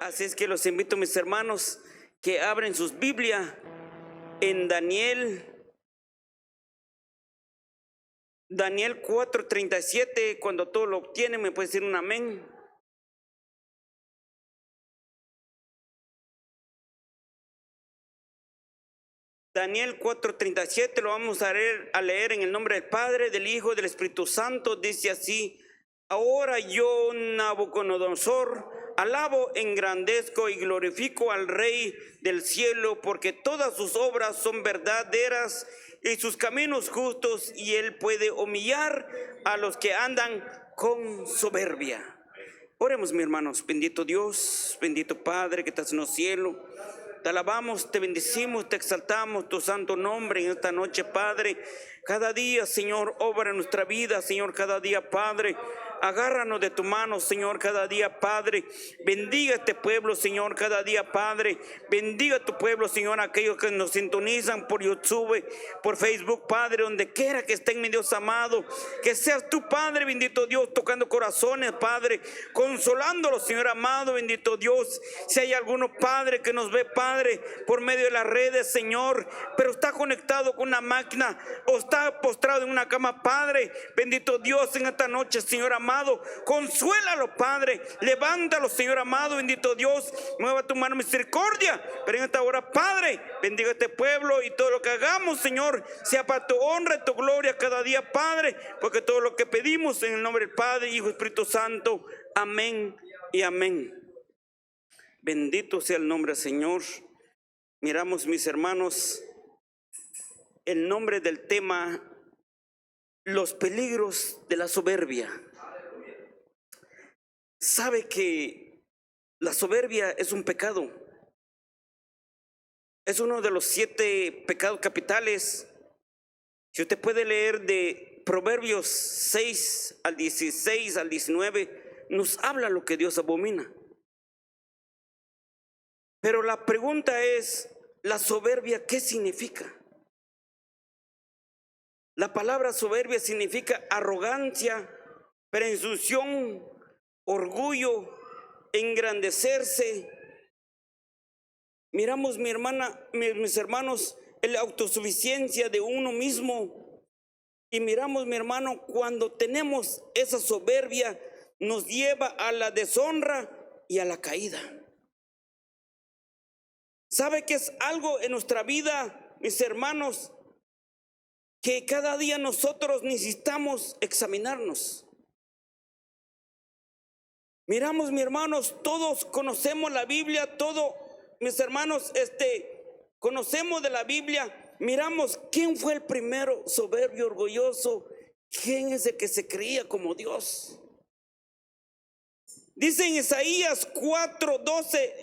Así es que los invito, mis hermanos, que abren sus Biblias en Daniel 4:37. Cuando todo lo obtienen, me puede decir un amén. Daniel 4:37 lo vamos a leer en el nombre del Padre, del Hijo y del Espíritu Santo. Dice así: ahora yo, Nabucodonosor, alabo, engrandezco y glorifico al Rey del cielo, porque todas sus obras son verdaderas y sus caminos justos, y él puede humillar a los que andan con soberbia. Oremos, mis hermanos. Bendito Dios, bendito Padre que estás en los cielos. Te alabamos, te bendecimos, te exaltamos tu santo nombre en esta noche, Padre. Cada día, Señor, obra en nuestra vida, Señor, cada día, Padre. Agárranos de tu mano, Señor, cada día, Padre. Bendiga este pueblo, Señor, cada día, Padre. Bendiga tu pueblo, Señor, aquellos que nos sintonizan por YouTube, por Facebook, Padre, donde quiera que estén, mi Dios amado. Que seas tu, Padre, bendito Dios, tocando corazones, Padre, consolándolos, Señor amado, bendito Dios. Si hay alguno, Padre, que nos ve, Padre, por medio de las redes, Señor, pero está conectado con una máquina o está postrado en una cama, Padre, bendito Dios, en esta noche, Señor amado, consuélalo, Padre, levántalo, Señor amado, bendito Dios, mueva tu mano misericordia, pero en esta hora, Padre, bendiga este pueblo y todo lo que hagamos, Señor, sea para tu honra y tu gloria cada día, Padre, porque todo lo que pedimos en el nombre del Padre, Hijo y Espíritu Santo, amén y amén. Bendito sea el nombre del Señor. Miramos, mis hermanos, el nombre del tema: los peligros de la soberbia. Sabe que la soberbia es un pecado. Es uno de los 7 pecados capitales. Si usted puede leer de Proverbios 6 al 16 al 19, nos habla lo que Dios abomina. Pero la pregunta es, ¿la soberbia qué significa? La palabra soberbia significa arrogancia, presunción, orgullo, engrandecerse. Miramos, mi hermana, mis hermanos, la autosuficiencia de uno mismo. Y miramos, mi hermano, cuando tenemos esa soberbia, nos lleva a la deshonra y a la caída. ¿Sabe que es algo en nuestra vida, mis hermanos, que cada día nosotros necesitamos examinarnos? Miramos, mis hermanos, todos conocemos la Biblia, todos, mis hermanos, conocemos de la Biblia. Miramos quién fue el primero soberbio, orgulloso, quién es el que se creía como Dios. Dice en Isaías 4:12,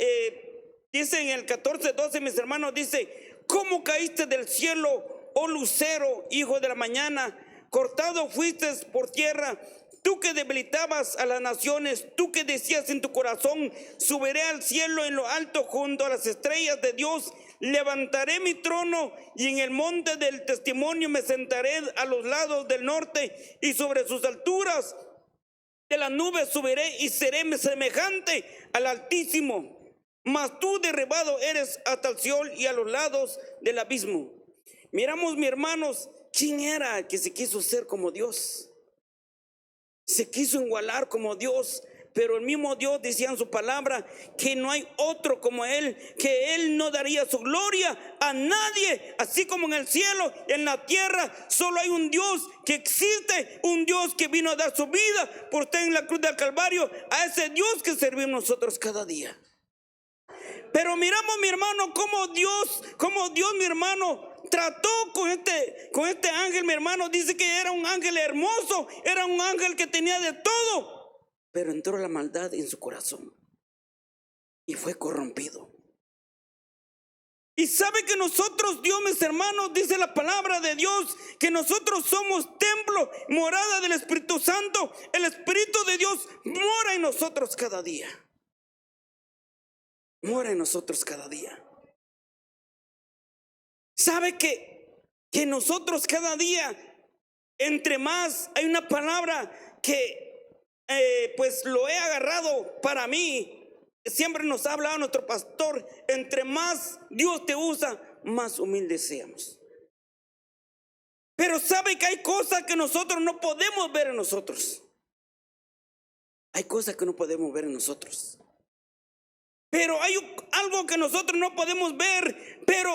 dice en el 14:12, mis hermanos, dice: ¿cómo caíste del cielo, oh lucero, hijo de la mañana? Cortado fuiste por tierra, tú que debilitabas a las naciones, tú que decías en tu corazón: subiré al cielo en lo alto junto a las estrellas de Dios, levantaré mi trono y en el monte del testimonio me sentaré a los lados del norte, y sobre sus alturas de las nubes subiré y seré semejante al Altísimo. Mas tú derribado eres hasta el Seol y a los lados del abismo. Miramos, mis hermanos, ¿quién era el que se quiso ser como Dios? Se quiso igualar como Dios, pero el mismo Dios decía en su palabra que no hay otro como Él, que Él no daría su gloria a nadie, así como en el cielo y en la tierra. Solo hay un Dios que existe, un Dios que vino a dar su vida por usted en la cruz del Calvario. A ese Dios que servimos nosotros cada día. Pero miramos, mi hermano, cómo Dios, mi hermano, trató con este ángel, mi hermano. Dice que era un ángel hermoso, era un ángel que tenía de todo, pero entró la maldad en su corazón y fue corrompido. Y sabe que nosotros, Dios, mis hermanos, dice la palabra de Dios, que nosotros somos templo, morada del Espíritu Santo. El Espíritu de Dios mora en nosotros cada día. Mora en nosotros cada día. ¿Sabe que nosotros cada día, entre más, hay una palabra que pues lo he agarrado para mí, siempre nos ha hablado nuestro pastor, entre más Dios te usa, más humildes seamos. Pero sabe que hay cosas que nosotros no podemos ver en nosotros. Hay cosas que no podemos ver en nosotros. Pero hay algo que nosotros no podemos ver. Pero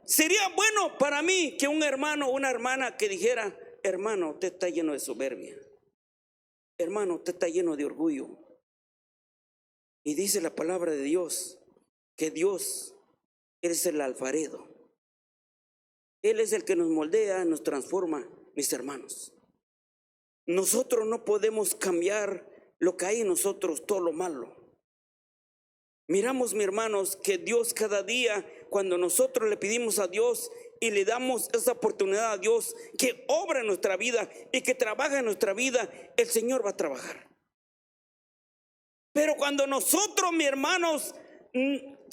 sería bueno para mí que un hermano o una hermana que dijera: hermano, usted está lleno de soberbia. Hermano, usted está lleno de orgullo. Y dice la palabra de Dios que Dios es el alfarero. Él es el que nos moldea, nos transforma, mis hermanos. Nosotros no podemos cambiar lo que hay en nosotros, todo lo malo. Miramos, mis hermanos, que Dios cada día, cuando nosotros le pedimos a Dios y le damos esa oportunidad a Dios que obra en nuestra vida y que trabaja en nuestra vida, el Señor va a trabajar. Pero cuando nosotros, mis hermanos,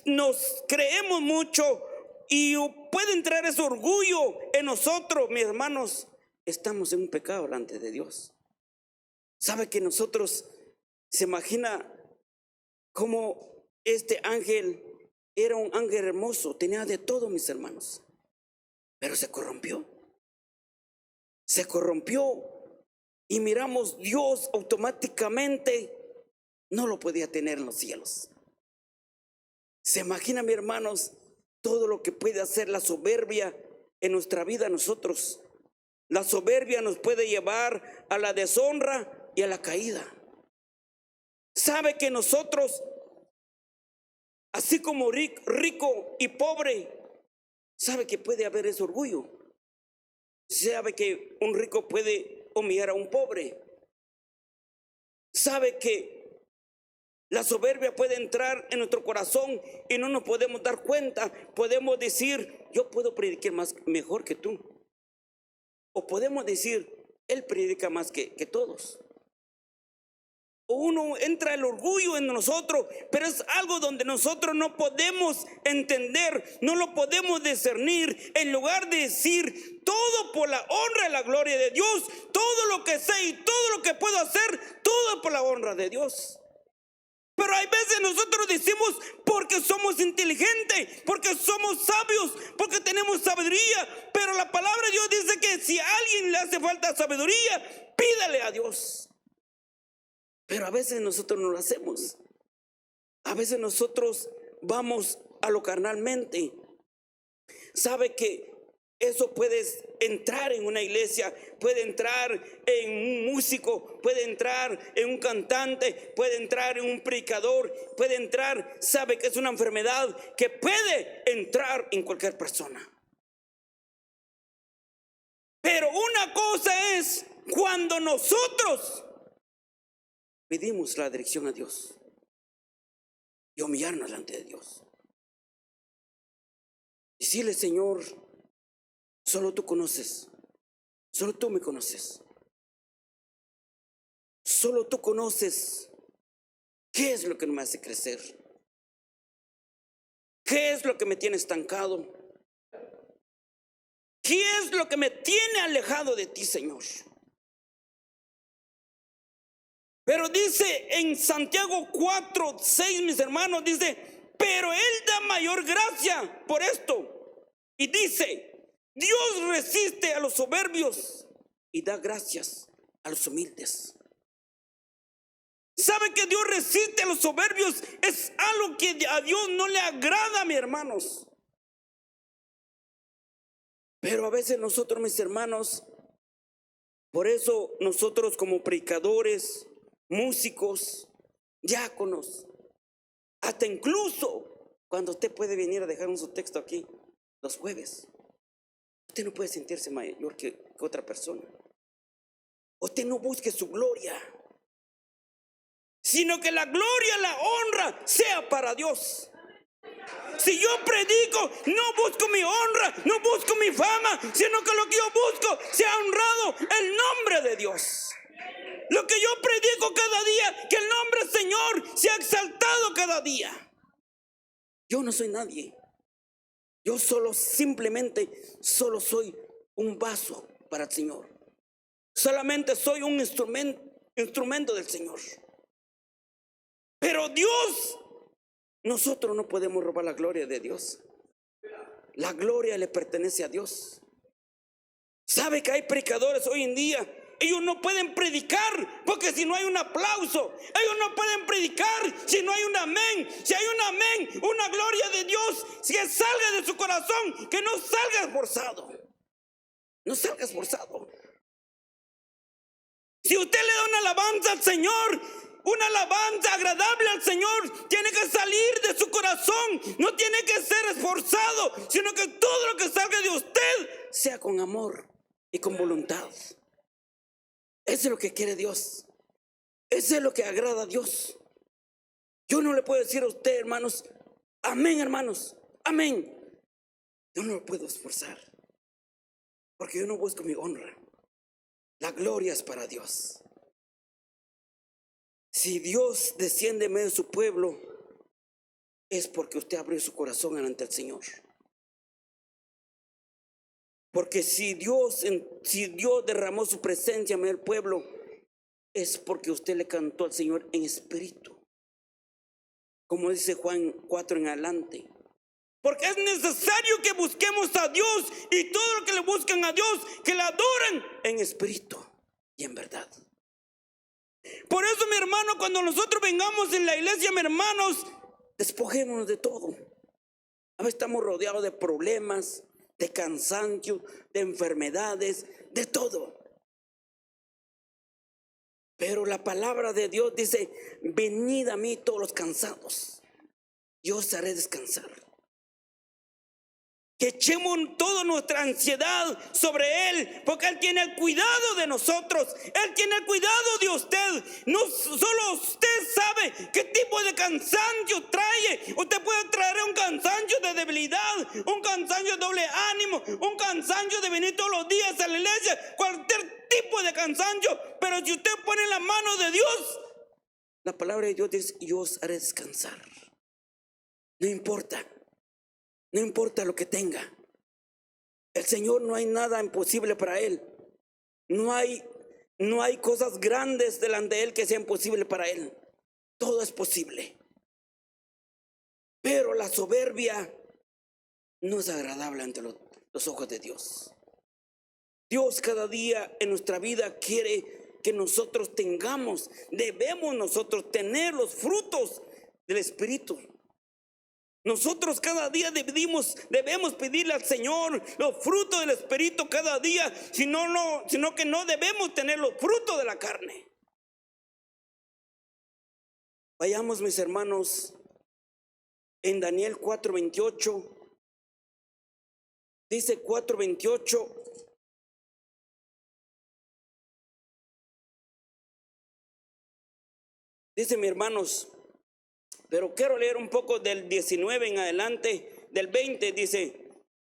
nos creemos mucho y puede entrar ese orgullo en nosotros, mis hermanos, estamos en un pecado delante de Dios. ¿Sabe que nosotros, se imagina cómo este ángel era un ángel hermoso, tenía de todo, mis hermanos, pero se corrompió? Se corrompió y miramos, Dios automáticamente no lo podía tener en los cielos. Se imagina, mis hermanos, todo lo que puede hacer la soberbia en nuestra vida nosotros. La soberbia nos puede llevar a la deshonra y a la caída. Sabe que nosotros, así como rico y pobre, sabe que puede haber ese orgullo. Sabe que un rico puede humillar a un pobre. Sabe que la soberbia puede entrar en nuestro corazón y no nos podemos dar cuenta. Podemos decir: yo puedo predicar mejor que tú. O podemos decir: él predica más que todos. O uno entra el orgullo en nosotros, pero es algo donde nosotros no podemos entender, no lo podemos discernir. En lugar de decir: todo por la honra y la gloria de Dios, todo lo que sé y todo lo que puedo hacer, todo por la honra de Dios. Pero hay veces nosotros decimos: porque somos inteligentes, porque somos sabios, porque tenemos sabiduría. Pero la palabra de Dios dice que si a alguien le hace falta sabiduría, pídale a Dios. Pero a veces nosotros no lo hacemos. A veces nosotros vamos a lo carnalmente. Sabe que eso puede entrar en una iglesia, puede entrar en un músico, puede entrar en un cantante, puede entrar en un predicador, puede entrar, sabe que es una enfermedad que puede entrar en cualquier persona. Pero una cosa es cuando nosotros pedimos la dirección a Dios y humillarnos delante de Dios. Decirle: Señor, solo tú conoces, solo tú me conoces, solo tú conoces qué es lo que no me hace crecer, qué es lo que me tiene estancado, qué es lo que me tiene alejado de ti, Señor. Pero dice en Santiago 4:6, mis hermanos, dice: pero Él da mayor gracia por esto. Y dice: Dios resiste a los soberbios y da gracias a los humildes. ¿Sabe que Dios resiste a los soberbios? Es algo que a Dios no le agrada, mis hermanos. Pero a veces nosotros, mis hermanos, por eso nosotros como predicadores, músicos, diáconos, hasta incluso cuando usted puede venir a dejar su texto aquí los jueves, usted no puede sentirse mayor que otra persona. Usted no busque su gloria, sino que la gloria, la honra sea para Dios. Si yo predico, no busco mi honra, no busco mi fama, sino que lo que yo busco sea honrado el nombre de Dios. Lo que yo predico cada día, que el nombre del Señor sea exaltado cada día. Yo no soy nadie. Yo simplemente soy un vaso para el Señor. Solamente soy un instrumento del Señor. Pero Dios Nosotros no podemos robar la gloria de Dios. La gloria le pertenece a Dios. ¿Sabe que hay predicadores hoy en día? Ellos no pueden predicar porque si no hay un aplauso. Ellos no pueden predicar si no hay un amén. Si hay un amén, una gloria de Dios, si salga de su corazón, que no salga esforzado. No salga esforzado. Si usted le da una alabanza al Señor, una alabanza agradable al Señor, tiene que salir de su corazón. No tiene que ser esforzado, sino que todo lo que salga de usted sea con amor y con voluntad. Eso es lo que quiere Dios. Eso es lo que agrada a Dios. Yo no le puedo decir a usted, hermanos, amén, hermanos, amén. Yo no lo puedo esforzar, porque yo no busco mi honra. La gloria es para Dios. Si Dios desciende en medio de su pueblo, es porque usted abrió su corazón ante el Señor. Porque si Dios derramó su presencia en medio del pueblo, es porque usted le cantó al Señor en espíritu. Como dice Juan 4 en adelante. Porque es necesario que busquemos a Dios, y todo lo que le buscan a Dios, que le adoren en espíritu y en verdad. Por eso, mi hermano, cuando nosotros vengamos en la iglesia, mi hermanos, despojémonos de todo. A veces estamos rodeados de problemas, de cansancio, de enfermedades, de todo. Pero la palabra de Dios dice: venid a mí todos los cansados, yo os haré descansar. Que echemos toda nuestra ansiedad sobre Él, porque Él tiene el cuidado de nosotros. Él tiene el cuidado de usted. No solo usted sabe qué tipo de cansancio trae. Usted puede traer un cansancio de debilidad, un cansancio de doble ánimo, un cansancio de venir todos los días a la iglesia, cualquier tipo de cansancio. Pero si usted pone la mano de Dios, la palabra de Dios dice: yo os haré descansar. No importa. No importa lo que tenga. El Señor, no hay nada imposible para Él. No hay cosas grandes delante de Él que sean imposibles para Él. Todo es posible. Pero la soberbia no es agradable ante los ojos de Dios. Dios cada día en nuestra vida quiere que nosotros debemos nosotros tener los frutos del Espíritu. Nosotros cada día debemos pedirle al Señor los frutos del Espíritu cada día, sino que no debemos tener los frutos de la carne. Vayamos, mis hermanos, en Daniel 4:28. Dice 4:28. Dice, mis hermanos, pero quiero leer un poco del 19 en adelante. Del 20 dice: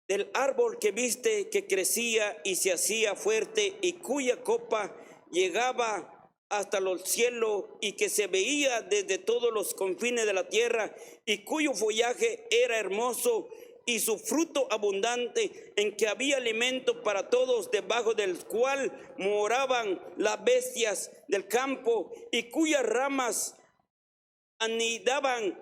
del árbol que viste que crecía y se hacía fuerte, y cuya copa llegaba hasta los cielos, y que se veía desde todos los confines de la tierra, y cuyo follaje era hermoso, y su fruto abundante, en que había alimento para todos, debajo del cual moraban las bestias del campo, y cuyas ramas anidaban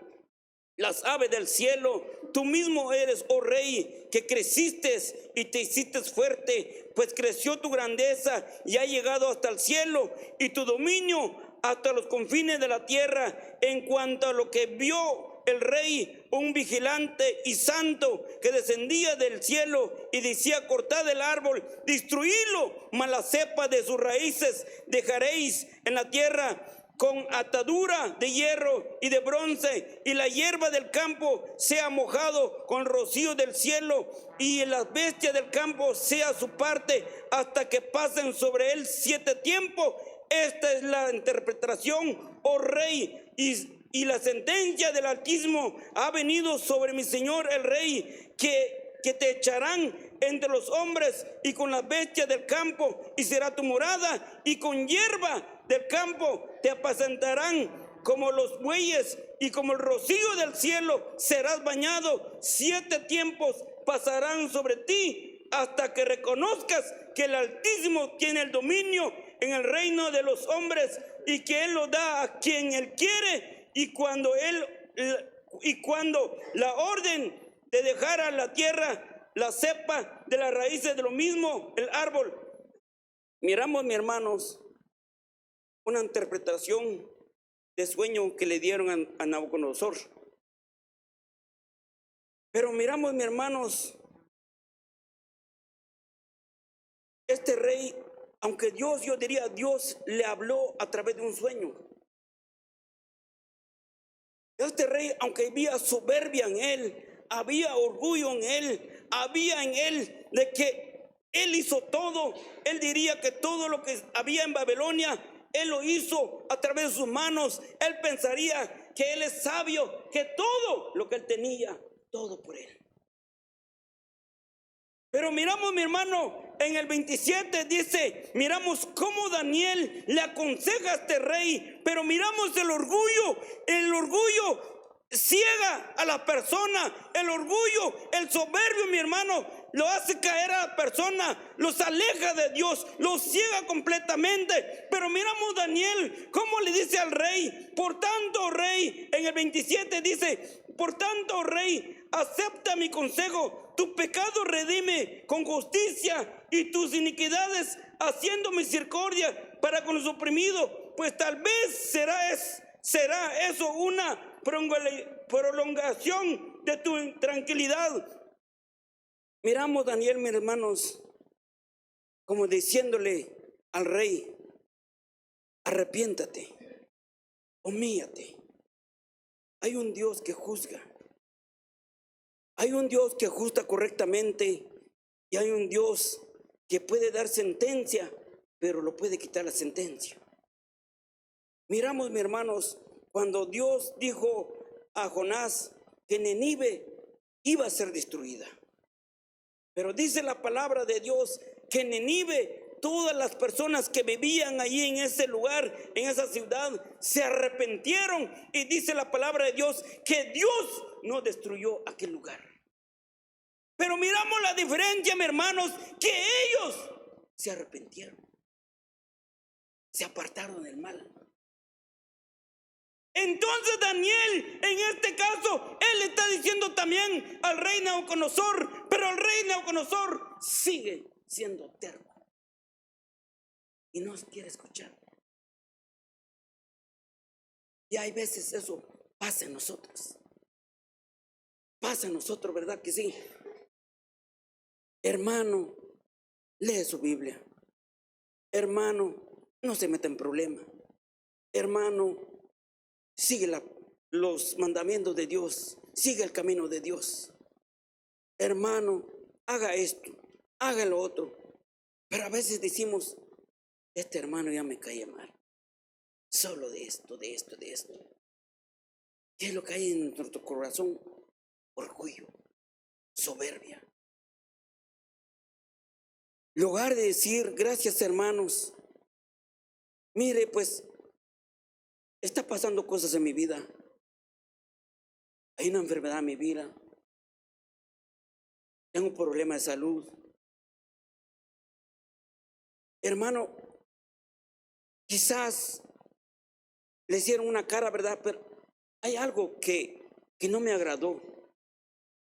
las aves del cielo. Tú mismo eres, oh rey, que creciste y te hiciste fuerte, pues creció tu grandeza y ha llegado hasta el cielo, y tu dominio hasta los confines de la tierra. En cuanto a lo que vio el rey, un vigilante y santo que descendía del cielo y decía: cortad el árbol, destruílo, mas la cepa de sus raíces dejaréis en la tierra, con atadura de hierro y de bronce, y la hierba del campo sea mojado con rocío del cielo, y las bestias del campo sea su parte, hasta que pasen sobre él 7 tiempos. Esta es la interpretación, oh rey, y la sentencia del Altísimo ha venido sobre mi señor el rey, que te echarán entre los hombres y con las bestias del campo, y será tu morada, y con hierba del campo te apacentarán como los bueyes, y como el rocío del cielo serás bañado. 7 tiempos pasarán sobre ti, hasta que reconozcas que el Altísimo tiene el dominio en el reino de los hombres, y que Él lo da a quien Él quiere, y cuando y cuando la orden de dejar a la tierra la cepa de las raíces de lo mismo, el árbol. Miramos, mis hermanos, una interpretación de sueño que le dieron a Nabucodonosor. Pero miramos, mis hermanos, este rey, aunque Dios, yo diría, Dios le habló a través de un sueño. Este rey, aunque había soberbia en él, había orgullo en él, había en él de que él hizo todo. Él diría que todo lo que había en Babilonia, él lo hizo a través de sus manos. Él pensaría que él es sabio, que todo lo que él tenía, todo por él. Pero miramos, mi hermano, en el 27 dice, miramos cómo Daniel le aconseja a este rey, pero miramos el orgullo ciega a la persona, el orgullo, el soberbio, mi hermano, lo hace caer a la persona, los aleja de Dios, los ciega completamente. Pero miramos Daniel, cómo le dice al rey, por tanto, rey, en el 27 dice, por tanto, rey, acepta mi consejo. Tu pecado redime con justicia y tus iniquidades haciendo misericordia para con los oprimidos, pues tal vez será eso una prolongación de tu tranquilidad. Miramos Daniel, mis hermanos, como diciéndole al rey, arrepiéntate, humíllate. Hay un Dios que juzga. Hay un Dios que ajusta correctamente y hay un Dios que puede dar sentencia, pero lo puede quitar la sentencia. Miramos, mis hermanos, cuando Dios dijo a Jonás que Nínive iba a ser destruida. Pero dice la palabra de Dios que Nínive, todas las personas que vivían allí en ese lugar, en esa ciudad, se arrepintieron. Y dice la palabra de Dios que Dios no destruyó aquel lugar. Pero miramos la diferencia, mis hermanos, que ellos se arrepintieron, se apartaron del mal. Entonces Daniel, en este caso, él está diciendo también al rey Nabucodonosor, pero el rey Nabucodonosor sigue siendo terco y no quiere escuchar. Y hay veces eso pasa en nosotros. Pasa en nosotros, ¿verdad que sí? Hermano, lee su Biblia. Hermano, no se meta en problemas. Hermano, sigue los mandamientos de Dios. Sigue el camino de Dios. Hermano, haga esto, haga lo otro. Pero a veces decimos, este hermano ya me cae mal. Solo de esto. ¿Qué es lo que hay en nuestro corazón? Orgullo, soberbia. En lugar de decir, gracias hermanos, mire, pues, está pasando cosas en mi vida. Hay una enfermedad en mi vida. Tengo un problema de salud. Hermano, quizás le hicieron una cara, ¿verdad? Pero hay algo que no me agradó.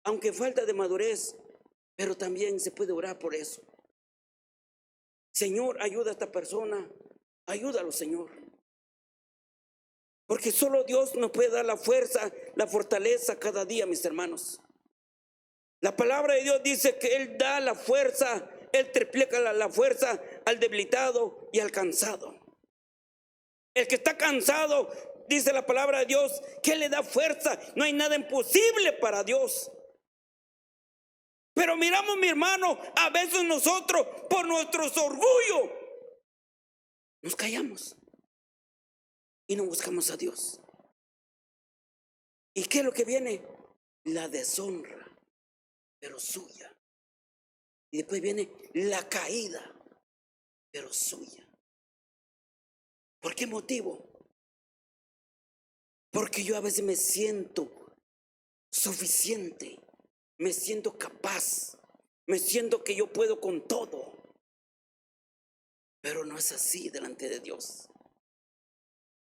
Aunque falta de madurez, pero también se puede orar por eso. Señor, ayuda a esta persona. Ayúdalo, Señor. Porque solo Dios nos puede dar la fuerza, la fortaleza cada día, mis hermanos. La palabra de Dios dice que Él da la fuerza, Él triplica la fuerza al debilitado y al cansado. El que está cansado, dice la palabra de Dios, que le da fuerza. No hay nada imposible para Dios. Pero miramos, mi hermano, a veces nosotros, por nuestro orgullo, nos callamos y no buscamos a Dios. ¿Y qué es lo que viene? La deshonra, pero suya. Y después viene la caída, pero suya. ¿Por qué motivo? Porque yo a veces me siento suficiente, me siento capaz, me siento que yo puedo con todo. Pero no es así delante de Dios.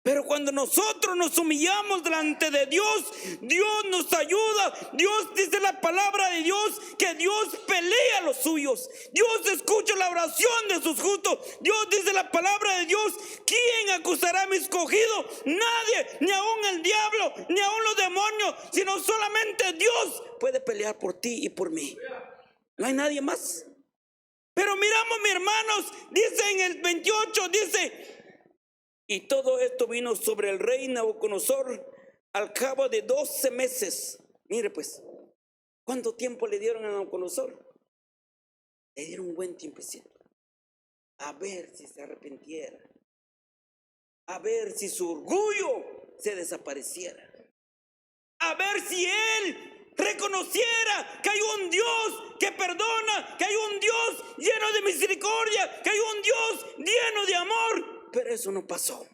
Pero cuando nosotros nos humillamos delante de Dios, Dios nos ayuda. Dios dice la palabra de Dios que Dios pelea a los suyos. Dios escucha la oración de sus justos. Dios dice la palabra de Dios: ¿quién acusará a mi escogido? Nadie, ni aun el diablo, ni aun los demonios, sino solamente Dios puede pelear por ti y por mí. No hay nadie más. Pero miramos, mis hermanos, dice en el 28, dice: y todo esto vino sobre el rey Nabucodonosor al cabo de 12 meses. Mire pues, ¿cuánto tiempo le dieron a Nabucodonosor? Le dieron un buen tiempecito. A ver si se arrepintiera. A ver si su orgullo se desapareciera. A ver si él reconociera que hay un Dios que perdona, que hay un Dios lleno de misericordia, que hay un Dios lleno de amor. Pero eso no pasó.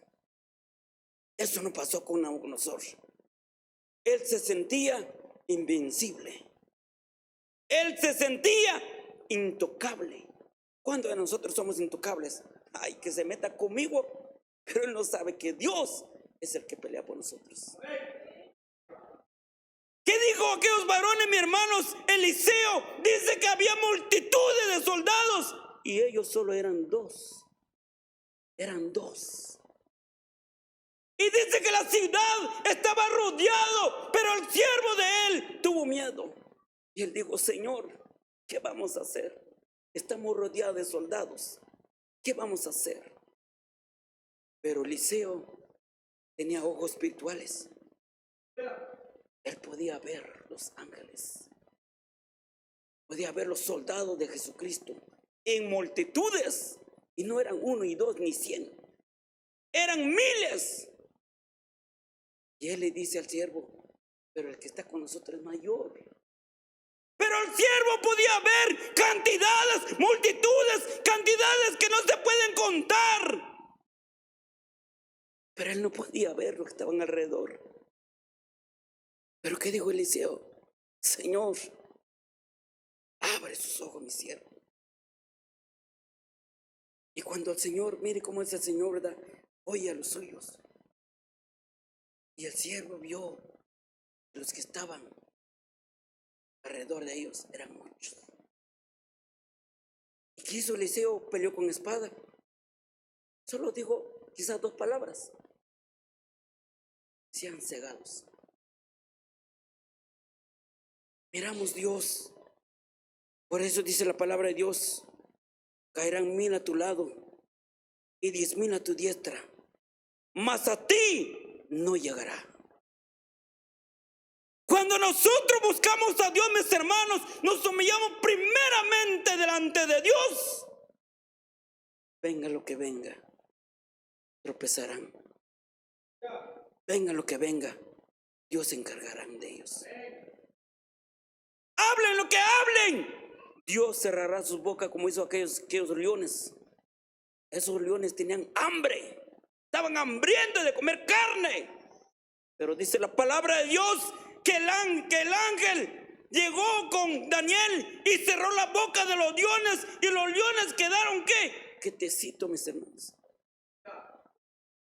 Eso no pasó con Nabucodonosor. Él se sentía invencible. Él se sentía intocable. ¿Cuántos de nosotros somos intocables? Ay, que se meta conmigo. Pero él no sabe que Dios es el que pelea por nosotros. ¿Qué dijo aquellos varones, mis hermanos? Eliseo dice que había multitudes de soldados y ellos solo eran dos. Eran dos. Y dice que la ciudad estaba rodeado, pero el siervo de él tuvo miedo. Y él dijo: Señor, ¿qué vamos a hacer? Estamos rodeados de soldados. ¿Qué vamos a hacer? Pero Eliseo tenía ojos espirituales. Él podía ver los ángeles. Podía ver los soldados de Jesucristo en multitudes. Y no eran 1 y 2 ni 100. Eran miles. Y él le dice al siervo: pero el que está con nosotros es mayor. Pero el siervo podía ver cantidades, multitudes, cantidades que no se pueden contar. Pero él no podía ver lo que estaban alrededor. Pero ¿qué dijo Eliseo? Señor, abre sus ojos, mi siervo. Y cuando el Señor, mire cómo es el Señor, ¿verdad? Oye a los suyos. Y el siervo vio los que estaban alrededor de ellos, eran muchos. ¿Y qué hizo Eliseo? Peleó con espada. Solo dijo quizás 2 palabras: sean cegados. Miramos Dios. Por eso dice la palabra de Dios: caerán 1000 a tu lado y 10,000 a tu diestra, mas a ti no llegará. Cuando nosotros buscamos a Dios, mis hermanos, nos humillamos primeramente delante de Dios. Venga lo que venga, tropezarán. Venga lo que venga, Dios se encargará de ellos. Hablen lo que hablen, Dios cerrará sus bocas, como hizo aquellos leones. Esos leones tenían hambre, estaban hambrientos de comer carne. Pero dice la palabra de Dios que el ángel llegó con Daniel y cerró la boca de los leones, y los leones quedaron ¿qué? Quietecitos, mis hermanos.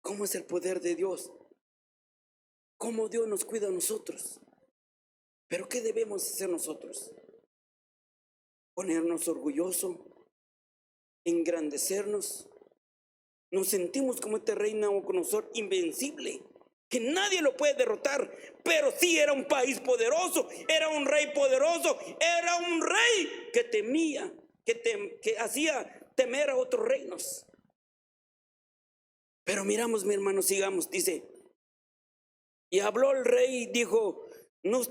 ¿Cómo es el poder de Dios? ¿Cómo Dios nos cuida a nosotros? Pero ¿qué debemos hacer nosotros? Ponernos orgullosos, engrandecernos. Nos sentimos como este rey Nabucodonosor, invencible, que nadie lo puede derrotar. Pero sí era un país poderoso, era un rey poderoso, era un rey que temía, que hacía temer a otros reinos. Pero miramos, mi hermano, sigamos. Dice: y habló el rey y dijo: no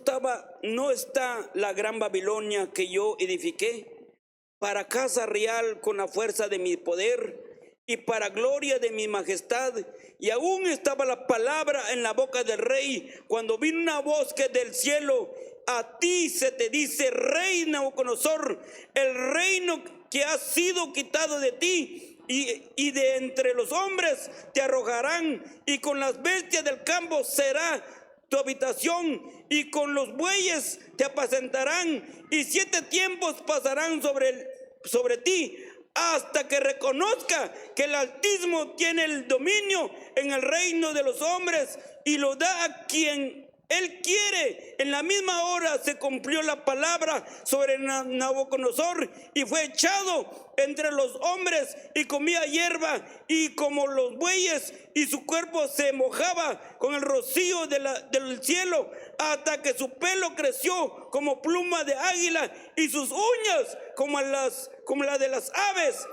está la gran Babilonia que yo edifiqué para casa real con la fuerza de mi poder y para gloria de mi majestad. Y aún estaba la palabra en la boca del rey cuando vino una voz que del cielo: a ti se te dice, rey Nabucodonosor, el reino que ha sido quitado de ti y de entre los hombres te arrojarán, y con las bestias del campo será tu habitación, y con los bueyes te apacentarán, y 7 tiempos pasarán sobre ti, hasta que reconozca que el Altísimo tiene el dominio en el reino de los hombres y lo da a quien Él quiere. En la misma hora se cumplió la palabra sobre Nabucodonosor y fue echado entre los hombres y comía hierba y como los bueyes, y su cuerpo se mojaba con el rocío del cielo, hasta que su pelo creció como pluma de águila y sus uñas como la de las aves.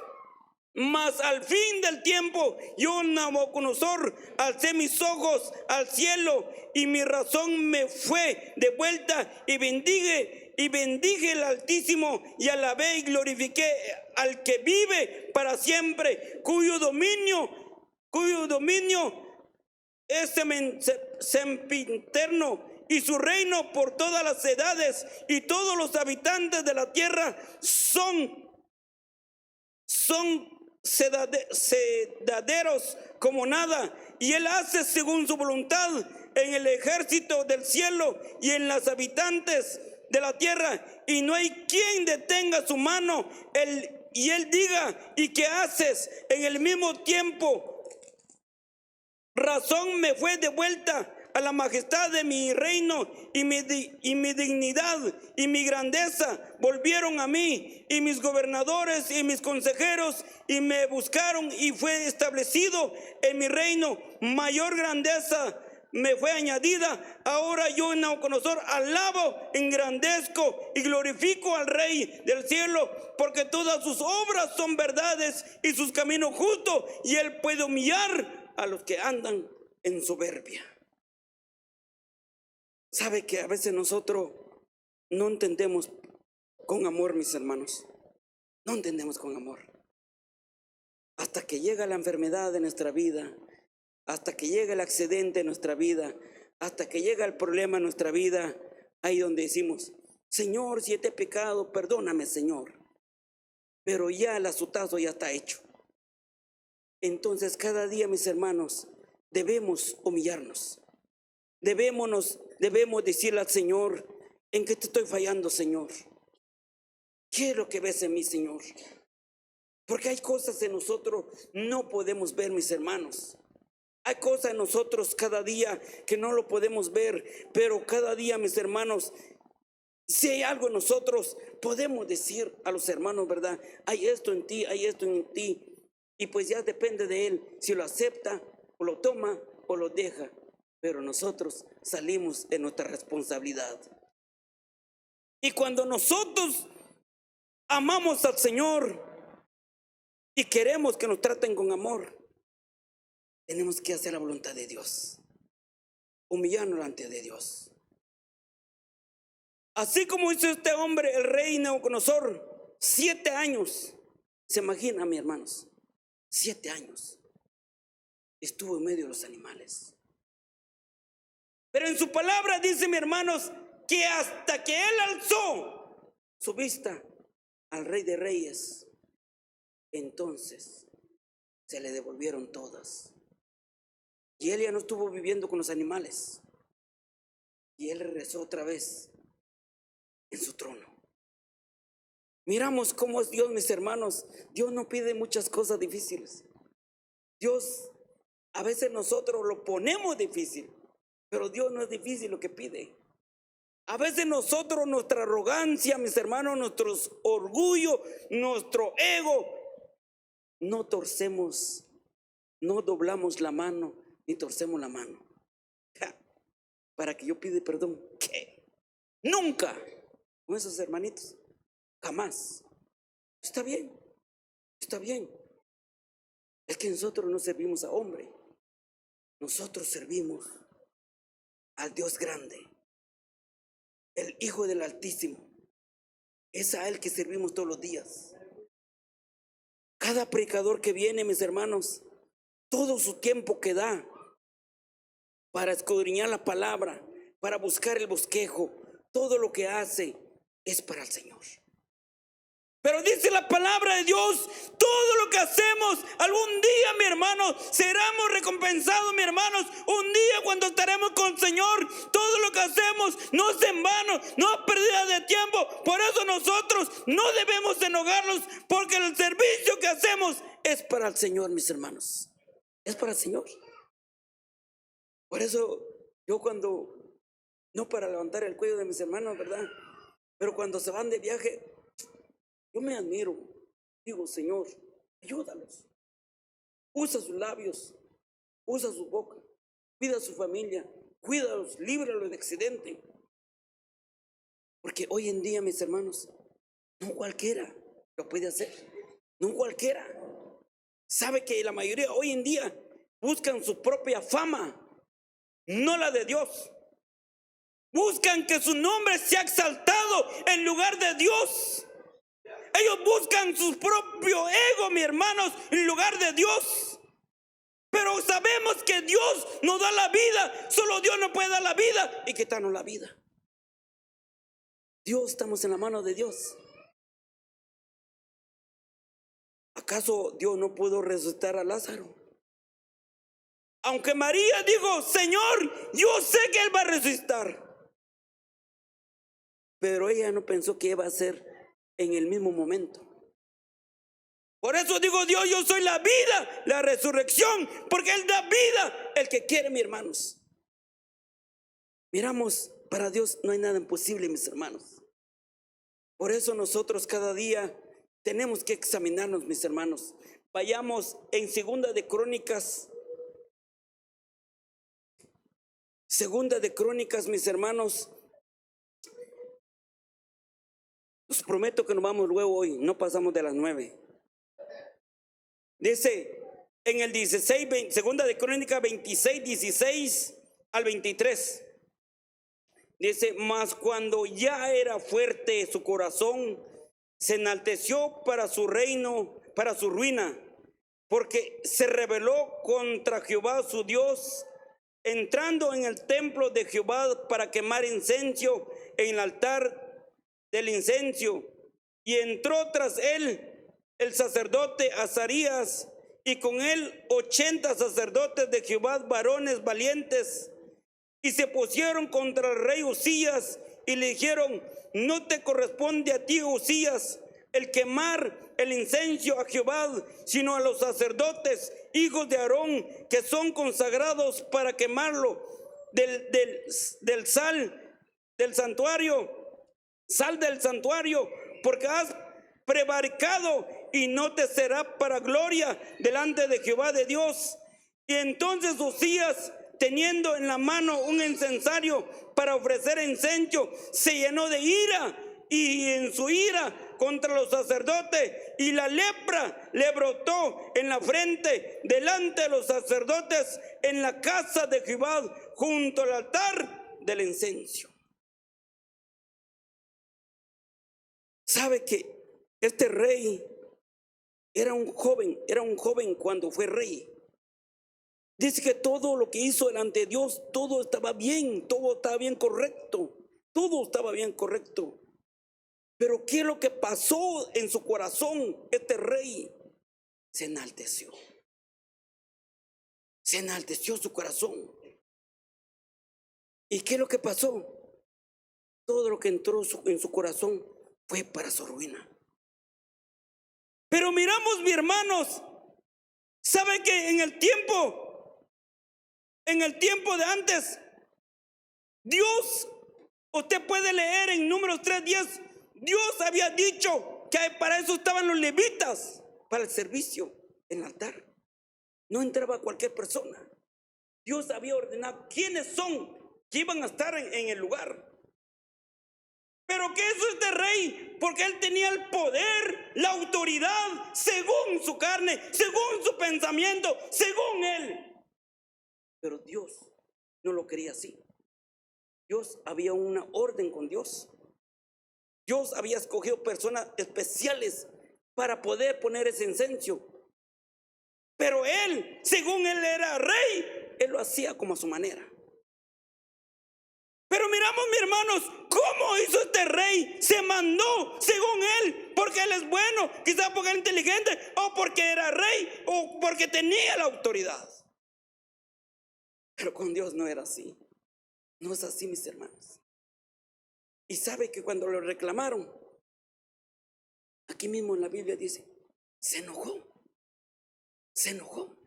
Mas al fin del tiempo, yo, Nabucodonosor, alcé mis ojos al cielo y mi razón me fue de vuelta y bendije el Altísimo y alabé y glorifiqué al que vive para siempre, cuyo dominio es sempiterno y su reino por todas las edades, y todos los habitantes de la tierra son sedaderos como nada, y Él hace según su voluntad en el ejército del cielo y en los habitantes de la tierra, y no hay quien detenga su mano. Y Él diga: ¿y qué haces? En el mismo tiempo razón me fue de vuelta a la majestad de mi reino, y mi dignidad y mi grandeza volvieron a mí, y mis gobernadores y mis consejeros y me buscaron, y fue establecido en mi reino. Mayor grandeza me fue añadida. Ahora yo, Nabucodonosor, alabo, engrandezco y glorifico al Rey del cielo, porque todas sus obras son verdades y sus caminos justos, y Él puede humillar a los que andan en soberbia. Sabe que a veces nosotros no entendemos con amor, mis hermanos. No entendemos con amor. Hasta que llega la enfermedad de nuestra vida, hasta que llega el accidente en nuestra vida, hasta que llega el problema en nuestra vida, ahí donde decimos: Señor, si te he pecado, perdóname, Señor. Pero ya el azotazo ya está hecho. Entonces cada día, mis hermanos, debemos humillarnos. Debemos decirle al Señor: ¿en qué te estoy fallando, Señor? ¿Qué es lo que ves en mí, Señor? Porque hay cosas en nosotros no podemos ver, mis hermanos. Hay cosas en nosotros cada día que no lo podemos ver, pero cada día, mis hermanos, si hay algo en nosotros, podemos decir a los hermanos, ¿verdad? Hay esto en ti, hay esto en ti. Y pues ya depende de Él si lo acepta o lo toma o lo deja. Pero nosotros salimos en nuestra responsabilidad. Y cuando nosotros amamos al Señor y queremos que nos traten con amor, tenemos que hacer la voluntad de Dios, humillarnos delante de Dios. Así como hizo este hombre, el rey Nabucodonosor, 7 años. ¿Se imagina, mis hermanos? 7 años estuvo en medio de los animales. Pero en su palabra dice, mis hermanos, que hasta que Él alzó su vista al Rey de Reyes, entonces se le devolvieron todas. Y Él ya no estuvo viviendo con los animales. Y Él regresó otra vez en su trono. Miramos cómo es Dios, mis hermanos. Dios no pide muchas cosas difíciles. Dios, a veces nosotros lo ponemos difícil, pero Dios no es difícil lo que pide. A veces nosotros, nuestra arrogancia, mis hermanos, nuestro orgullo, nuestro ego, no torcemos, no doblamos la mano, ni torcemos la mano. Para que yo pida perdón, ¿qué? Nunca. Con esos hermanitos, jamás. Está bien, está bien. Es que nosotros no servimos a hombre. Nosotros servimos al Dios grande, el Hijo del Altísimo. Es a Él que servimos todos los días. Cada predicador que viene, mis hermanos, todo su tiempo que da para escudriñar la palabra, para buscar el bosquejo, todo lo que hace es para el Señor. Pero dice la palabra de Dios, todo lo que hacemos algún día, mi hermano, seremos recompensados, mi hermanos. Un día cuando estaremos con el Señor, todo lo que hacemos no es en vano, no es pérdida de tiempo. Por eso nosotros no debemos enojarnos, porque el servicio que hacemos es para el Señor, mis hermanos. Es para el Señor. Por eso yo cuando, no para levantar el cuello de mis hermanos, ¿verdad? Pero cuando se van de viaje, yo me admiro, digo, Señor, ayúdalos. Usa sus labios, usa su boca, cuida a su familia, cuídalos, líbralos de accidente. Porque hoy en día, mis hermanos, no cualquiera lo puede hacer, no cualquiera. Sabe que la mayoría hoy en día buscan su propia fama, no la de Dios. Buscan que su nombre sea exaltado en lugar de Dios. Ellos buscan su propio ego, mis hermanos, en lugar de Dios. Pero sabemos que Dios nos da la vida. Solo Dios nos puede dar la vida y quitarnos la vida. Dios, estamos en la mano de Dios. ¿Acaso Dios no pudo resucitar a Lázaro? Aunque María dijo, Señor, yo sé que Él va a resucitar. Pero ella no pensó que iba a ser en el mismo momento. Por eso digo, Dios, yo soy la vida, la resurrección, porque Él da vida, el que quiere, mis hermanos. Miramos, para Dios no hay nada imposible, mis hermanos. Por eso nosotros cada día tenemos que examinarnos, mis hermanos. Vayamos en Segunda de Crónicas, mis hermanos. Os prometo que nos vamos luego hoy, no pasamos de las 9. Dice en el 16, Segunda de Crónicas 26, 16 al 23. Dice, mas cuando ya era fuerte su corazón, se enalteció para su reino, para su ruina, porque se rebeló contra Jehová su Dios, entrando en el templo de Jehová para quemar incenso en el altar del incenso, y entró tras él el sacerdote Azarías, y con él 80 sacerdotes de Jehová, varones valientes, y se pusieron contra el rey Usías y le dijeron, no te corresponde a ti, Usías, el quemar el incenso a Jehová, sino a los sacerdotes, hijos de Aarón, que son consagrados para quemarlo del sal del santuario, porque has prevaricado y no te será para gloria delante de Jehová de Dios. Y entonces Usías, teniendo en la mano un incensario para ofrecer incenso, se llenó de ira, y en su ira contra los sacerdotes, y la lepra le brotó en la frente delante de los sacerdotes en la casa de Jehová, junto al altar del incenso. ¿Sabe que este rey era un joven cuando fue rey? Dice que todo lo que hizo delante de Dios, todo estaba bien correcto, todo estaba bien correcto. Pero ¿qué es lo que pasó en su corazón? Este rey se enalteció su corazón. ¿Y qué es lo que pasó? Todo lo que entró en su corazón fue para su ruina. Pero miramos, mis hermanos, ¿sabe que en el tiempo de antes, Dios, usted puede leer en Números 3:10, Dios había dicho que para eso estaban los levitas, para el servicio en el altar. No entraba cualquier persona. Dios había ordenado quiénes son que iban a estar en el lugar. Pero ¿qué hizo este rey? Porque él tenía el poder, la autoridad, según su carne, según su pensamiento, según él. Pero Dios no lo quería así. Dios había una orden con Dios. Dios había escogido personas especiales para poder poner ese incenso. Pero él, según él era rey, él lo hacía como a su manera. Pero miramos, mis hermanos, cómo hizo este este rey se mandó según él, porque él es bueno, quizás porque era inteligente, o porque era rey, o porque tenía la autoridad. Pero con Dios no era así. No es así, mis hermanos. Y sabe que cuando lo reclamaron, aquí mismo en la Biblia dice, se enojó. Se enojó.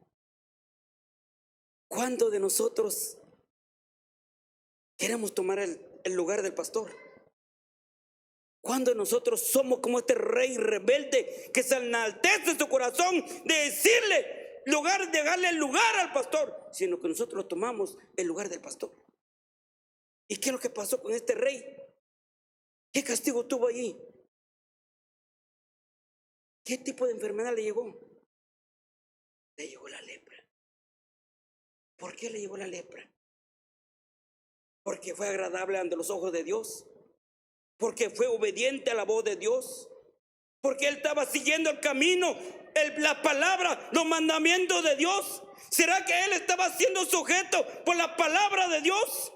¿Cuántos de nosotros queremos tomar el lugar del pastor? ¿Cuántos de nosotros somos como este rey rebelde que se enaltece su corazón de decirle, lugar de darle el lugar al pastor, sino que nosotros tomamos el lugar del pastor? ¿Y qué es lo que pasó con este rey? ¿Qué castigo tuvo allí? ¿Qué tipo de enfermedad le llegó? Le llegó la lepra. ¿Por qué le llegó la lepra? Porque fue agradable ante los ojos de Dios, porque fue obediente a la voz de Dios, porque él estaba siguiendo el camino, la palabra, los mandamientos de Dios. ¿Será que él estaba siendo sujeto por la palabra de Dios?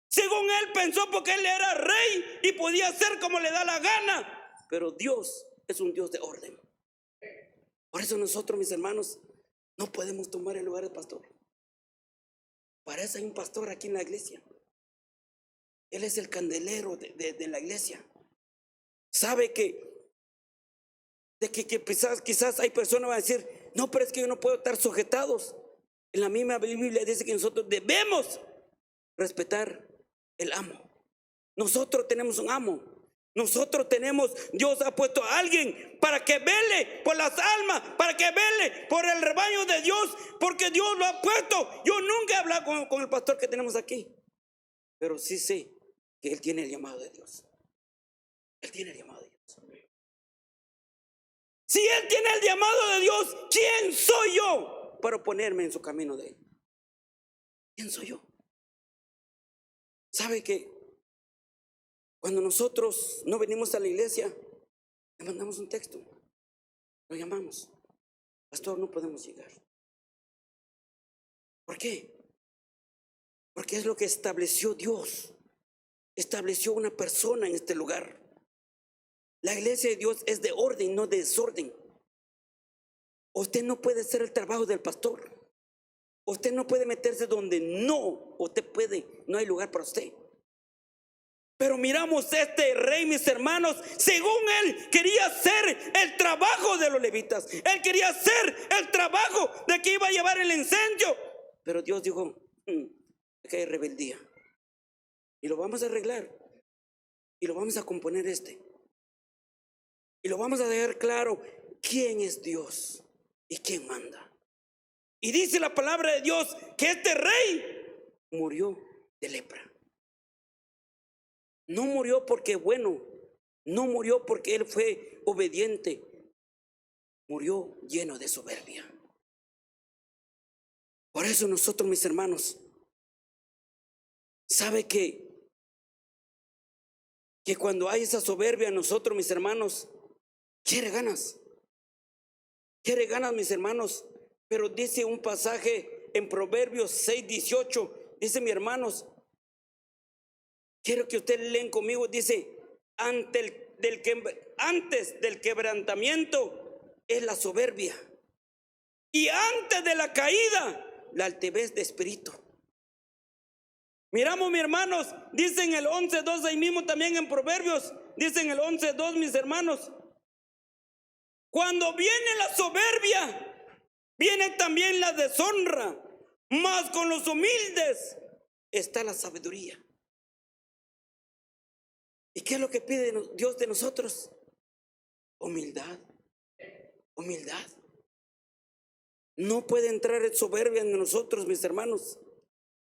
Según él pensó, porque él era rey y podía hacer como le da la gana. Pero Dios es un Dios de orden. Por eso nosotros, mis hermanos, no podemos tomar el lugar del pastor. Para eso hay un pastor aquí en la iglesia. Él es el candelero de la iglesia. Sabe que quizás hay personas que van a decir, no, pero es que yo no puedo estar sujetados. En la misma Biblia dice que nosotros debemos respetar el amo. Nosotros tenemos un amo. Nosotros tenemos, Dios ha puesto a alguien para que vele por las almas, para que vele por el rebaño de Dios, porque Dios lo ha puesto. Yo nunca he hablado con el pastor que tenemos aquí, pero sí sé que él tiene el llamado de Dios. Él tiene el llamado de Dios. Si él tiene el llamado de Dios, ¿quién soy yo para ponerme en su camino de él? ¿Quién soy yo? ¿Sabe que cuando nosotros no venimos a la iglesia, le mandamos un texto, lo llamamos, pastor, no podemos llegar? ¿Por qué? Porque es lo que estableció Dios. Estableció una persona en este lugar. La iglesia de Dios es de orden, no de desorden. Usted no puede hacer el trabajo del pastor. Usted no puede meterse donde no hay lugar para usted. Pero miramos este rey, mis hermanos, según él quería hacer el trabajo de los levitas. Él quería hacer el trabajo de que iba a llevar el incendio. Pero Dios dijo, que hay rebeldía. Y lo vamos a arreglar. Y lo vamos a componer Y lo vamos a dejar claro quién es Dios y quién manda. Y dice la palabra de Dios que este rey murió de lepra. No murió porque no murió porque él fue obediente, murió lleno de soberbia. Por eso nosotros, mis hermanos, sabe que cuando hay esa soberbia en nosotros, mis hermanos, quiere ganas, mis hermanos. Pero dice un pasaje en Proverbios 6:18, dice, mis hermanos, quiero que ustedes leen conmigo, dice, antes del quebrantamiento es la soberbia, y antes de la caída, la altivez de espíritu. Miramos, mis hermanos, dice en el 11:2, ahí mismo también en Proverbios, dice en el 11:2, mis hermanos, cuando viene la soberbia, viene también la deshonra, mas con los humildes está la sabiduría. ¿Y qué es lo que pide Dios de nosotros? Humildad. Humildad. No puede entrar soberbia en nosotros, mis hermanos.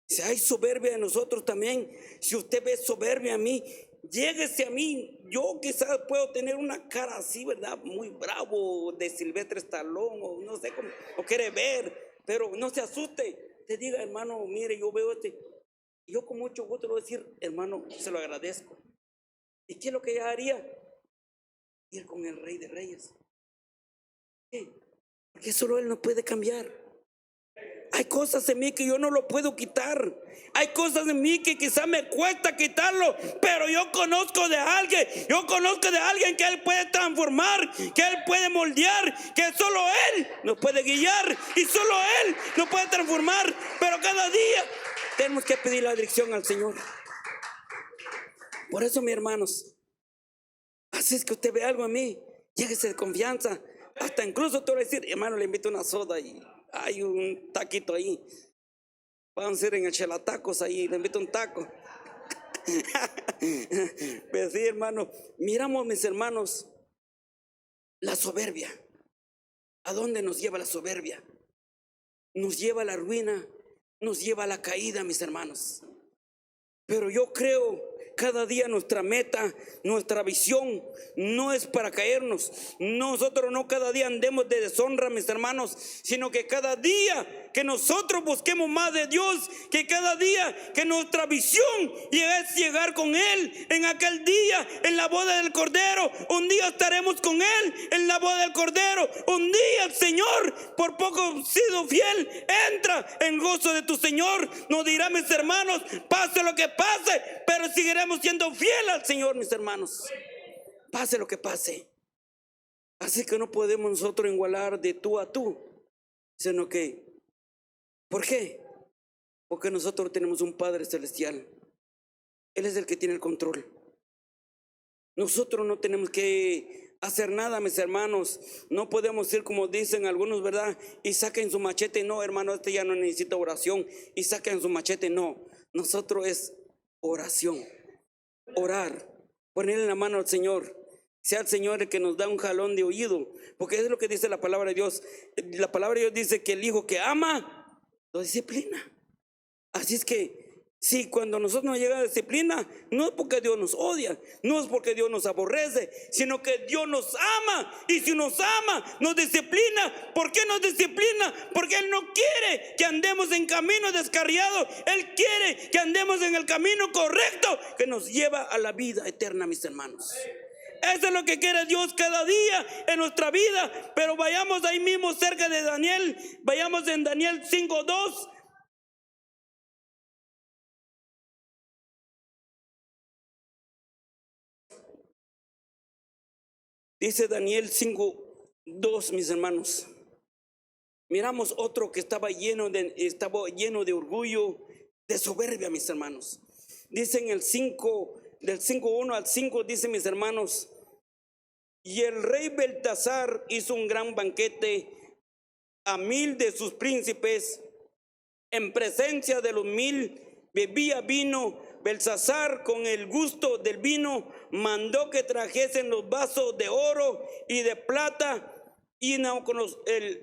Si hay soberbia en nosotros también, si usted ve soberbia a mí, lléguese a mí. Yo quizás puedo tener una cara así, ¿verdad? Muy bravo, de Silvestre Stallone, o no sé cómo, o quiere ver, pero no se asuste. Te diga, hermano, mire, yo veo yo con mucho gusto le voy a decir, hermano, se lo agradezco. ¿Y qué es lo que ella haría? Ir con el Rey de Reyes. ¿Qué? Porque solo él no puede cambiar. Hay cosas en mí que yo no lo puedo quitar. Hay cosas en mí que quizá me cuesta quitarlo, pero yo conozco de alguien. Yo conozco de alguien que Él puede transformar, que Él puede moldear, que solo Él nos puede guiar y solo Él nos puede transformar. Pero cada día tenemos que pedir la dirección al Señor. Por eso, mis hermanos, así es que usted ve algo en mí, lléguese de confianza. Hasta incluso te voy a decir, hermano, le invito una soda y hay un taquito ahí. Vamos a ir en el Chelatacos ahí, le invito un taco. Pues sí, hermano, miramos, mis hermanos, la soberbia. ¿A dónde nos lleva la soberbia? Nos lleva a la ruina, nos lleva a la caída, mis hermanos. Pero yo creo, cada día nuestra meta, nuestra visión no es para caernos. Nosotros no cada día andemos de deshonra, mis hermanos, sino que cada día que nosotros busquemos más de Dios, que cada día que nuestra visión es llegar con Él en aquel día, en la boda del Cordero. Un día estaremos con Él en la boda del Cordero. Un día el Señor, por poco sido fiel, entra en gozo de tu Señor. Nos dirá, mis hermanos, pase lo que pase, pero seguiremos siendo fiel al Señor, mis hermanos, pase lo que pase. Así que no podemos nosotros igualar de tú a tú, sino que, ¿por qué? Porque nosotros tenemos un Padre celestial. Él es el que tiene el control. Nosotros no tenemos que hacer nada, mis hermanos. No podemos ir como dicen algunos, ¿verdad? Y saquen su machete. No, hermano, este ya no necesita oración. Y saquen su machete. No, nosotros es oración. Orar, ponerle la mano al Señor. Sea el Señor el que nos da un jalón de oído, porque es lo que dice la palabra de Dios. La palabra de Dios dice que el hijo que ama lo disciplina. Así es que si cuando nosotros nos llega la disciplina, no es porque Dios nos odia, no es porque Dios nos aborrece, sino que Dios nos ama. Y si nos ama, nos disciplina. ¿Por qué nos disciplina? Porque Él no quiere que andemos en camino descarriado. Él quiere que andemos en el camino correcto, que nos lleva a la vida eterna, mis hermanos. Eso es lo que quiere Dios cada día en nuestra vida. Pero vayamos ahí mismo cerca de Daniel. Vayamos en Daniel 5:2. Dice Daniel 5:2, mis hermanos. Miramos otro que estaba lleno de orgullo, de soberbia, mis hermanos. Dice en el 5, del 5:1 al 5, dice, mis hermanos: y el rey Beltasar hizo un gran banquete a 1000 de sus príncipes. En presencia de los 1000 bebía vino. Belsasar, con el gusto del vino, mandó que trajesen los vasos de oro y de plata, y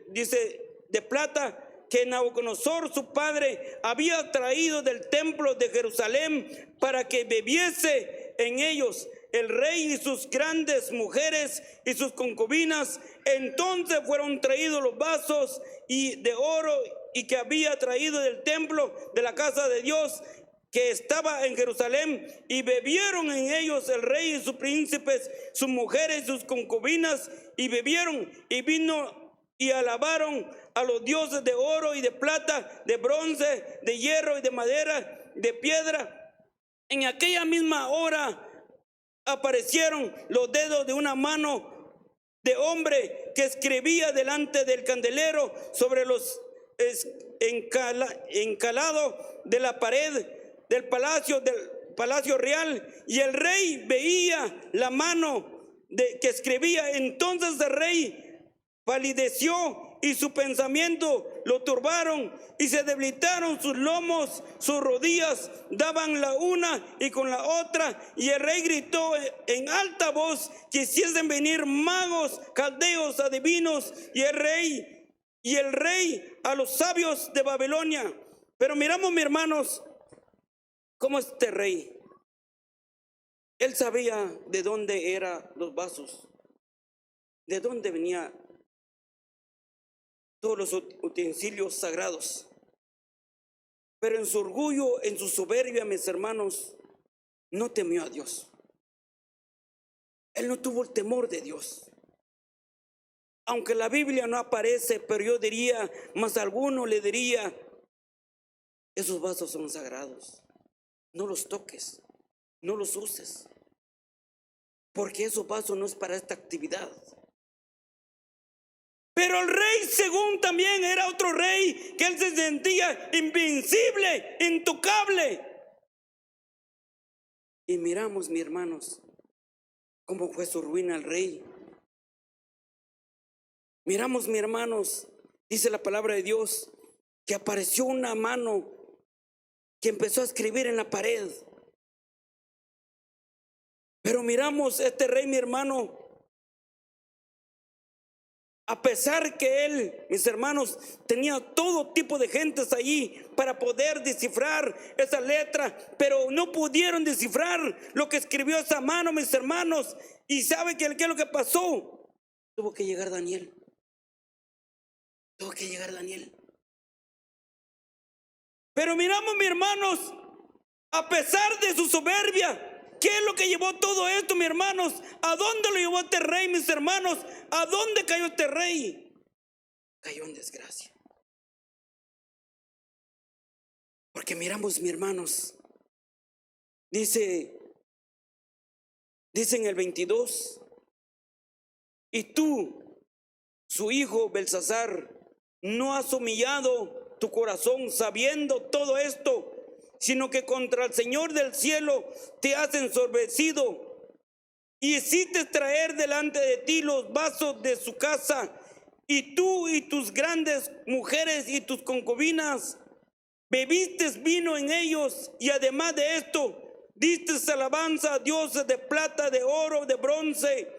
dice de plata, que Nabucodonosor su padre había traído del templo de Jerusalén, para que bebiese en ellos el rey y sus grandes mujeres y sus concubinas. Entonces fueron traídos los vasos y de oro y que había traído del templo de la casa de Dios, que estaba en Jerusalén, y bebieron en ellos el rey y sus príncipes, sus mujeres y sus concubinas, y bebieron y vino y alabaron a los dioses de oro y de plata, de bronce, de hierro y de madera, de piedra. En aquella misma hora aparecieron los dedos de una mano de hombre que escribía delante del candelero sobre los encalados de la pared del palacio real. Y el rey veía la mano que escribía. Entonces el rey palideció y su pensamiento lo turbaron, y se debilitaron sus lomos, sus rodillas daban la una y con la otra. Y el rey gritó en alta voz que hiciesen venir magos, caldeos, adivinos, y el rey a los sabios de Babilonia. Pero miramos, mis hermanos, cómo este rey, él sabía de dónde eran los vasos, de dónde venía todos los utensilios sagrados. Pero en su orgullo, en su soberbia, mis hermanos, no temió a Dios. Él no tuvo el temor de Dios. Aunque la Biblia no aparece, pero yo diría, más alguno le diría Esos vasos son sagrados. No los toques, no los uses, porque esos vasos no es para esta actividad. Pero el rey, según también era otro rey, que él se sentía invencible, intocable. Y miramos, mis hermanos, cómo fue su ruina el rey. Miramos, mis hermanos, dice la palabra de Dios, que apareció una mano que empezó a escribir en la pared. Pero miramos este rey, mi hermano, a pesar que él, mis hermanos, tenía todo tipo de gentes allí para poder descifrar esa letra, pero no pudieron descifrar lo que escribió esa mano, mis hermanos. ¿Y sabe qué es lo que pasó? Tuvo que llegar Daniel. Tuvo que llegar Daniel. Pero miramos, mis hermanos, a pesar de su soberbia, ¿qué es lo que llevó todo esto, mis hermanos? ¿A dónde lo llevó este rey, mis hermanos? ¿A dónde cayó este rey? Cayó en desgracia. Porque miramos, mis hermanos, dice en el 22, y tú, su hijo Belsasar, no has humillado tu corazón sabiendo todo esto, sino que contra el Señor del cielo te has ensoberbecido y hiciste traer delante de ti los vasos de su casa, y tú y tus grandes mujeres y tus concubinas bebiste vino en ellos, y además de esto diste alabanza a dioses de plata, de oro, de bronce,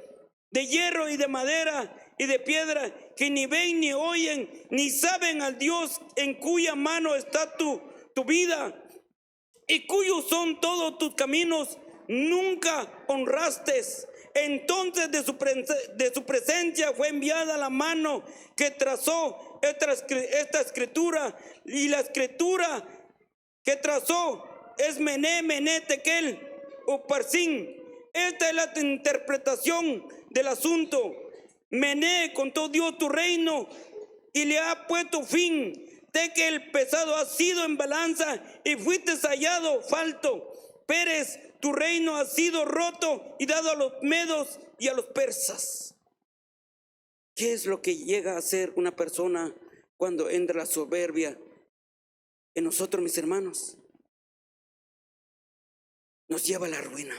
de hierro y de madera y de piedra, que ni ven ni oyen ni saben al Dios en cuya mano está tu vida, y cuyos son todos tus caminos. Nunca honraste. Entonces de su presencia fue enviada la mano que trazó esta escritura, y la escritura que trazó es Mené, Mené, Tekel, Uparsin. Esta es la interpretación del asunto. Mené, contó Dios tu reino y le ha puesto fin. Tekel, pesado ha sido en balanza y fuiste hallado falto. Pérez, tu reino ha sido roto y dado a los medos y a los persas. ¿Qué es lo que llega a ser una persona cuando entra la soberbia en nosotros, mis hermanos? Nos lleva a la ruina,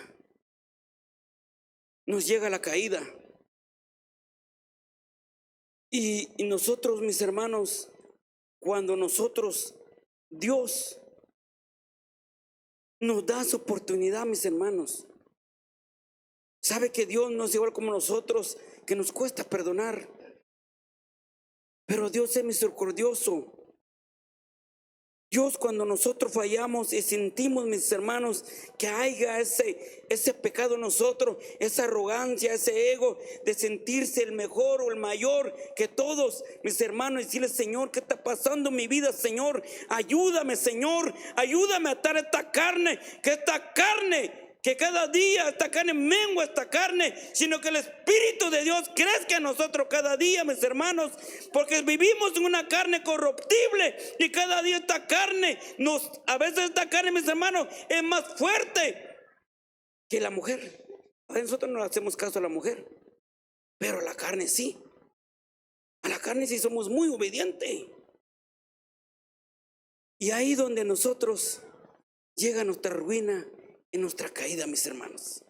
nos llega a la caída. Y nosotros, mis hermanos, cuando Dios nos da su oportunidad, mis hermanos, sabe que Dios no es igual como nosotros, que nos cuesta perdonar, pero Dios es misericordioso. Dios, cuando nosotros fallamos y sentimos, mis hermanos, que haya ese pecado en nosotros, esa arrogancia, ese ego de sentirse el mejor o el mayor que todos, mis hermanos, y decirle: Señor, ¿qué está pasando en mi vida, Señor? Ayúdame, Señor, ayúdame a atar esta carne, que cada día esta carne mengua esta carne, sino que el Espíritu de Dios crezca en nosotros cada día, mis hermanos, porque vivimos en una carne corruptible y cada día esta carne a veces esta carne, mis hermanos, es más fuerte que la mujer. A nosotros no le hacemos caso a la mujer, pero a la carne sí. A la carne sí somos muy obedientes. Y ahí donde nosotros llega nuestra ruina, en nuestra caída, mis hermanos.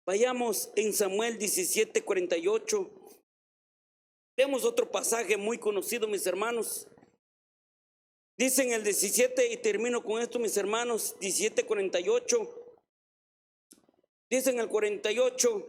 Vayamos en Samuel 17:48. Vemos otro pasaje muy conocido, mis hermanos. Dice en el 17, y termino con esto, mis hermanos, 17:48. Dice en el 48,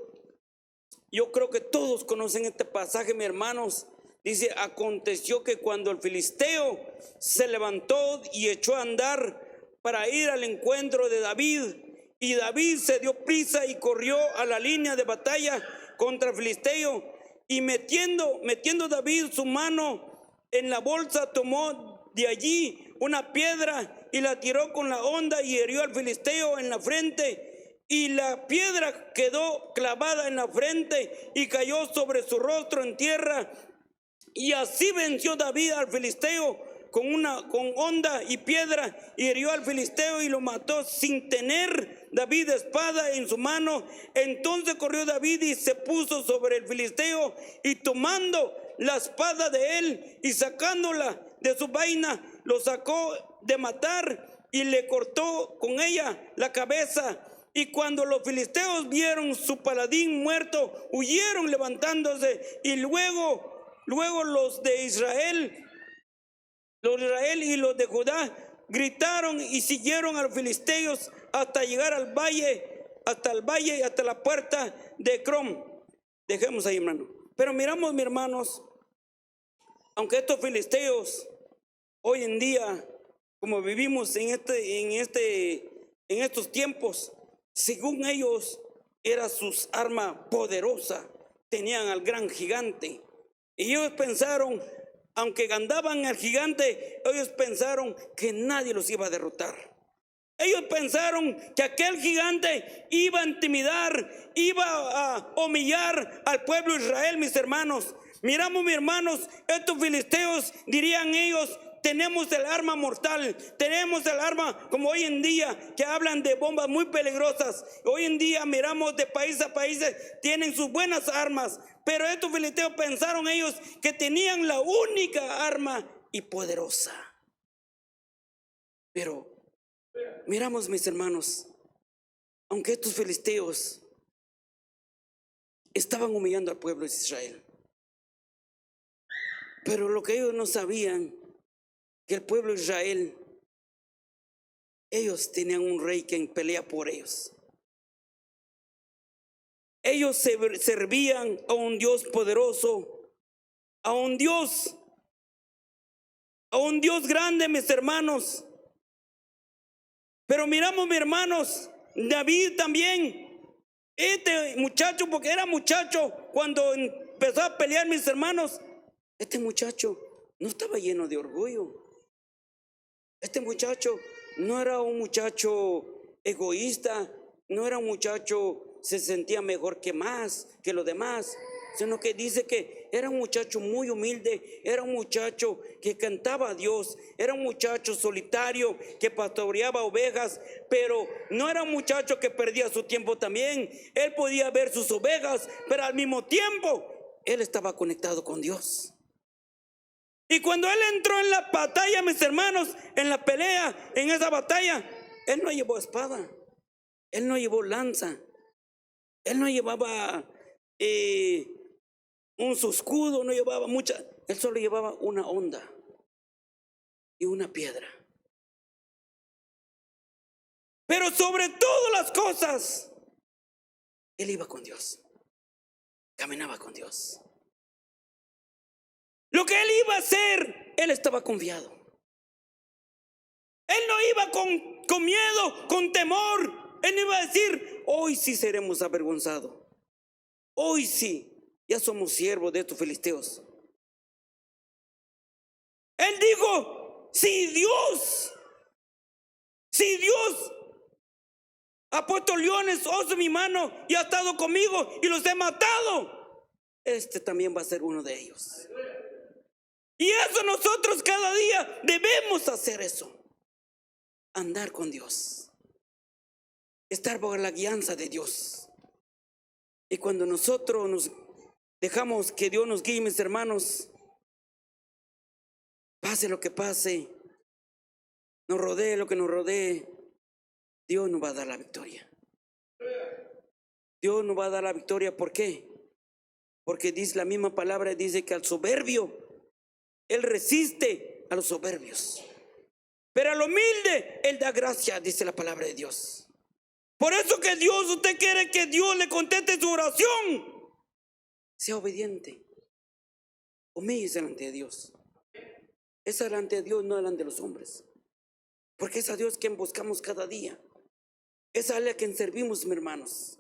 yo creo que todos conocen este pasaje, mis hermanos. Dice: aconteció que cuando el filisteo se levantó y echó a andar para ir al encuentro de David, y David se dio prisa y corrió a la línea de batalla contra el filisteo, y metiendo David su mano en la bolsa, tomó de allí una piedra y la tiró con la honda y hirió al filisteo en la frente, y la piedra quedó clavada en la frente y cayó sobre su rostro en tierra, y así venció David al filisteo con honda y piedra, y hirió al filisteo y lo mató sin tener David espada en su mano. Entonces corrió David y se puso sobre el filisteo, y tomando la espada de él y sacándola de su vaina, lo sacó de matar y le cortó con ella la cabeza. Y cuando los filisteos vieron su paladín muerto, huyeron levantándose, y luego los de Israel y los de Judá gritaron y siguieron a los filisteos hasta llegar al valle, hasta el valle y hasta la puerta de Ecrón. Dejemos ahí, hermano. Pero miramos, mis hermanos, aunque estos filisteos hoy en día, como vivimos en estos tiempos, según ellos era sus armas poderosas, tenían al gran gigante, y ellos pensaron, aunque andaban al gigante, ellos pensaron que nadie los iba a derrotar. Ellos pensaron que aquel gigante iba a intimidar, iba a humillar al pueblo de Israel, mis hermanos. Miramos, mis hermanos, estos filisteos, dirían ellos, tenemos el arma mortal, tenemos el arma como hoy en día, que hablan de bombas muy peligrosas. Hoy en día miramos de país a país, tienen sus buenas armas, pero estos filisteos pensaron ellos que tenían la única arma y poderosa. Pero miramos, mis hermanos, aunque estos filisteos estaban humillando al pueblo de Israel, pero lo que ellos no sabían, que el pueblo de Israel, ellos tenían un rey que pelea por ellos. Ellos servían a un Dios poderoso, a un Dios grande, mis hermanos. Pero miramos, mis hermanos, David también, este muchacho, porque era muchacho cuando empezó a pelear, mis hermanos, este muchacho no estaba lleno de orgullo. Este muchacho no era un muchacho egoísta, no era un muchacho se sentía mejor que los demás, sino que dice que era un muchacho muy humilde, era un muchacho que cantaba a Dios, era un muchacho solitario que pastoreaba ovejas, pero no era un muchacho que perdía su tiempo también. Él podía ver sus ovejas, pero al mismo tiempo él estaba conectado con Dios. Y cuando él entró en la batalla, mis hermanos, en la pelea, en esa batalla, él no llevó espada, él no llevó lanza, él no llevaba su escudo, no llevaba mucha, él solo llevaba una honda y una piedra. Pero sobre todas las cosas, él iba con Dios, caminaba con Dios. Lo que él iba a hacer, él estaba confiado. Él no iba con miedo, con temor. Él no iba a decir, hoy sí seremos avergonzados. Hoy sí, ya somos siervos de estos filisteos. Él dijo, si Dios ha puesto leones, osos en mi mano y ha estado conmigo y los he matado, este también va a ser uno de ellos. Y eso nosotros cada día debemos hacer eso. Andar con Dios. Estar bajo la guianza de Dios. Y cuando nosotros nos dejamos que Dios nos guíe, mis hermanos, pase lo que pase, nos rodee lo que nos rodee, Dios nos va a dar la victoria. Dios nos va a dar la victoria. ¿Por qué? Porque dice la misma palabra, dice que al soberbio Él resiste a los soberbios, pero al humilde Él da gracia, dice la palabra de Dios. Por eso que Dios, usted quiere que Dios le conteste su oración, sea obediente, humíllese delante de Dios. Es delante de Dios, no delante de los hombres, porque es a Dios quien buscamos cada día, es a Él a quien servimos, mis hermanos.